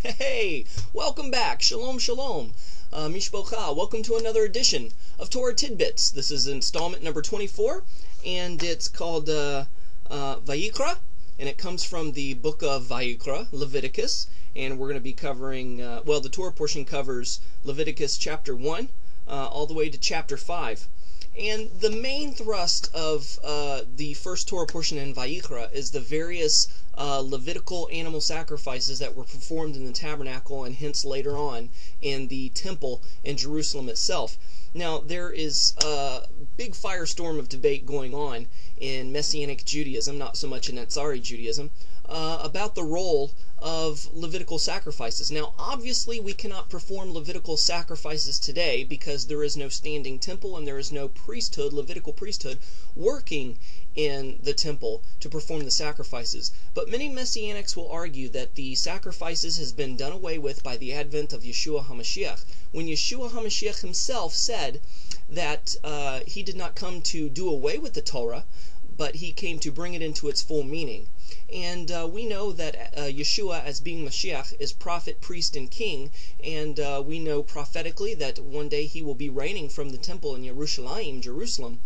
Hey, welcome back. Shalom, shalom. Mishpocha, welcome to another edition of Torah Tidbits. This is installment number 24, and it's called Vayikra, and it comes from the book of Vayikra, Leviticus, and we're going to be covering, the Torah portion covers Leviticus chapter 1 all the way to chapter 5. And the main thrust of the first Torah portion in Vayikra is the various Levitical animal sacrifices that were performed in the tabernacle and hence later on in the temple in Jerusalem itself. Now, there is a big firestorm of debate going on in Messianic Judaism, not so much in Netzari Judaism, about the role of Levitical sacrifices. Now, obviously, we cannot perform Levitical sacrifices today because there is no standing temple and there is no priesthood, Levitical priesthood, working in the temple to perform the sacrifices. But many Messianics will argue that the sacrifices has been done away with by the advent of Yeshua HaMashiach. When Yeshua HaMashiach himself said that he did not come to do away with the Torah, but he came to bring it into its full meaning. And we know that Yeshua, as being Mashiach, is prophet, priest, and king, and we know prophetically that one day he will be reigning from the temple in Jerusalem.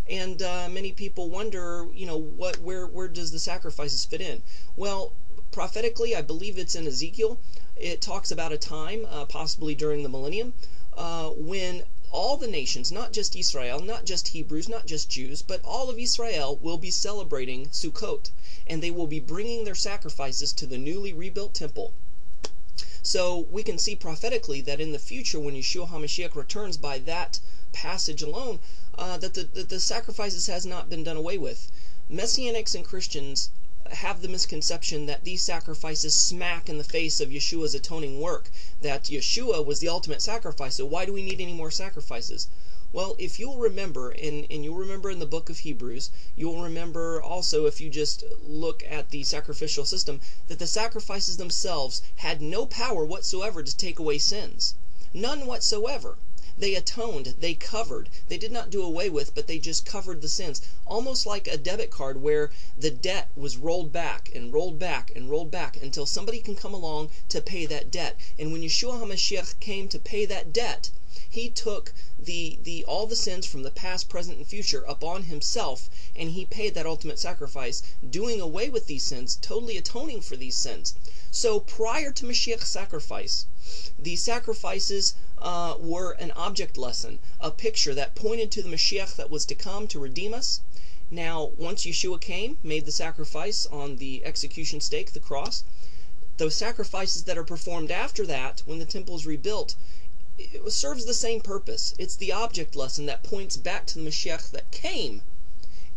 And many people wonder, where does the sacrifices fit in? Well, prophetically, I believe it's in Ezekiel. It talks about a time, possibly during the millennium, when all the nations, not just Israel, not just Hebrews, not just Jews, but all of Israel will be celebrating Sukkot, and they will be bringing their sacrifices to the newly rebuilt temple. So we can see prophetically that in the future, when Yeshua HaMashiach returns by that passage alone, that the sacrifices has not been done away with. Messianics and Christians have the misconception that these sacrifices smack in the face of Yeshua's atoning work, that Yeshua was the ultimate sacrifice, so why do we need any more sacrifices? Well, if you'll remember, and you'll remember in the book of Hebrews, you'll remember also if you just look at the sacrificial system, that the sacrifices themselves had no power whatsoever to take away sins. None whatsoever. They atoned, they covered. They did not do away with, but they just covered the sins. Almost like a debit card where the debt was rolled back and rolled back and rolled back until somebody can come along to pay that debt. And when Yeshua HaMashiach came to pay that debt, he took all the sins from the past, present, and future upon himself, and he paid that ultimate sacrifice, doing away with these sins, totally atoning for these sins. So prior to Mashiach's sacrifice, the sacrifices were an object lesson, a picture that pointed to the Mashiach that was to come to redeem us. Now, once Yeshua came, made the sacrifice on the execution stake, the cross, those sacrifices that are performed after that, when the temple is rebuilt, it serves the same purpose. It's the object lesson that points back to the Mashiach that came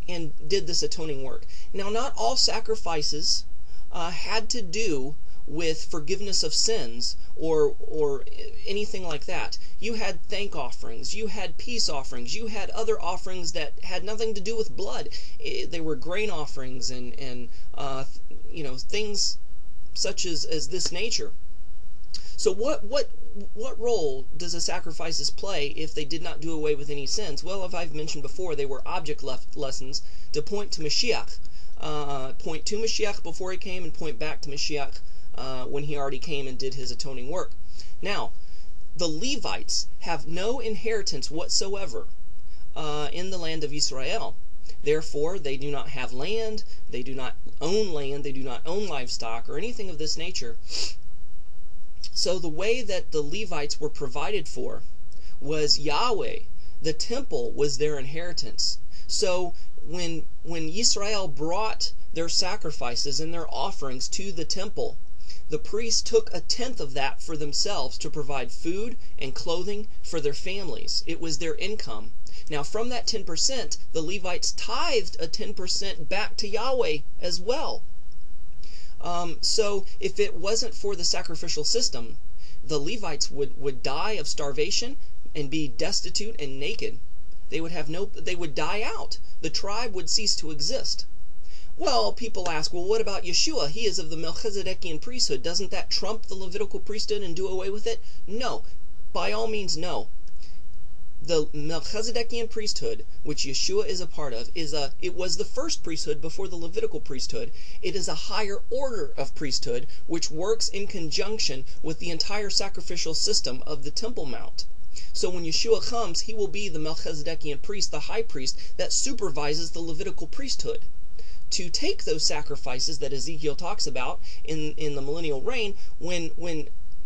and did this atoning work. Now, not all sacrifices had to do with forgiveness of sins or anything like that. You had thank offerings, you had peace offerings, you had other offerings that had nothing to do with blood. They were grain offerings and things such as this nature. So what role does the sacrifices play if they did not do away with any sins? Well, as I've mentioned before, they were object lessons to point to Mashiach. Point to Mashiach before he came and point back to Mashiach when he already came and did his atoning work. Now, the Levites have no inheritance whatsoever in the land of Israel. Therefore, they do not have land, they do not own livestock, or anything of this nature. So the way that the Levites were provided for was Yahweh. The temple was their inheritance. So when Israel brought their sacrifices and their offerings to the temple, the priests took a tenth of that for themselves to provide food and clothing for their families. It was their income. Now, from that 10%, the Levites tithed a 10% back to Yahweh as well. So if it wasn't for the sacrificial system, the Levites would die of starvation and be destitute and naked. They would die out. The tribe would cease to exist. Well, people ask, well, what about Yeshua? He is of the Melchizedekian priesthood. Doesn't that trump the Levitical priesthood and do away with it? No. By all means, no. the Melchizedekian priesthood, which Yeshua is a part of, it was the first priesthood before the Levitical priesthood. It is a higher order of priesthood which works in conjunction with the entire sacrificial system of the Temple Mount. So when Yeshua comes, he will be the Melchizedekian priest, the high priest that supervises the Levitical priesthood, to take those sacrifices that Ezekiel talks about in the millennial reign, when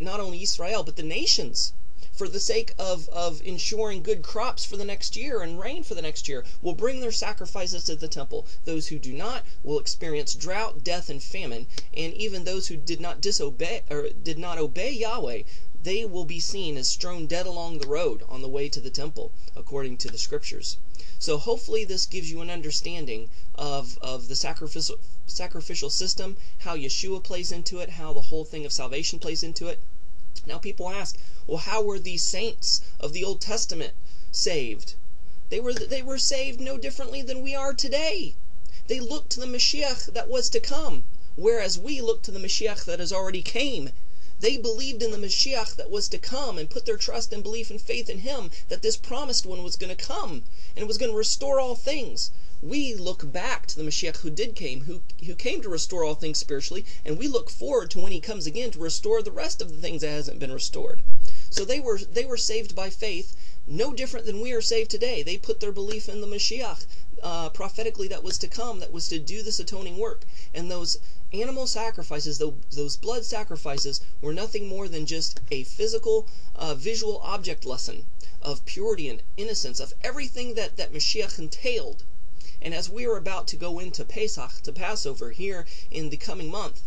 not only Israel but the nations, for the sake of ensuring good crops for the next year and rain for the next year, will bring their sacrifices to the temple. Those who do not will experience drought, death, and famine, and even those who did not obey Yahweh, they will be seen as strewn dead along the road on the way to the temple, according to the scriptures. So hopefully this gives you an understanding of the sacrificial system, how Yeshua plays into it, how the whole thing of salvation plays into it. Now people ask, well, how were these saints of the Old Testament saved? They were saved no differently than we are today. They looked to the Mashiach that was to come, whereas we look to the Mashiach that has already came. They believed in the Mashiach that was to come and put their trust and belief and faith in him, that this promised one was going to come and was going to restore all things. We look back to the Mashiach who came to restore all things spiritually, and we look forward to when he comes again to restore the rest of the things that hasn't been restored. So they were saved by faith, no different than we are saved today. They put their belief in the Mashiach prophetically that was to come, that was to do this atoning work. And those animal sacrifices, those blood sacrifices, were nothing more than just a physical, visual object lesson of purity and innocence, of everything that Mashiach entailed. And as we are about to go into Pesach, to Passover, here in the coming month,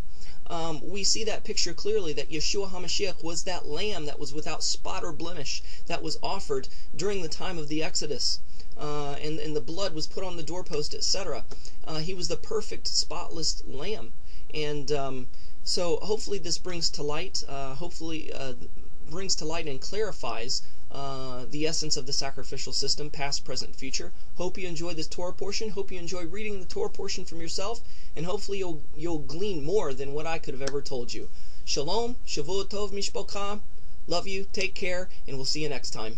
we see that picture clearly, that Yeshua HaMashiach was that lamb that was without spot or blemish, that was offered during the time of the Exodus, and the blood was put on the doorpost, etc. He was the perfect, spotless lamb. And so hopefully this brings to light, and clarifies the essence of the sacrificial system, past, present, future. Hope you enjoyed this Torah portion. Hope you enjoy reading the Torah portion from yourself, and hopefully you'll glean more than what I could have ever told you. Shalom, Shavua Tov Mishpocha. Love you, take care, and we'll see you next time.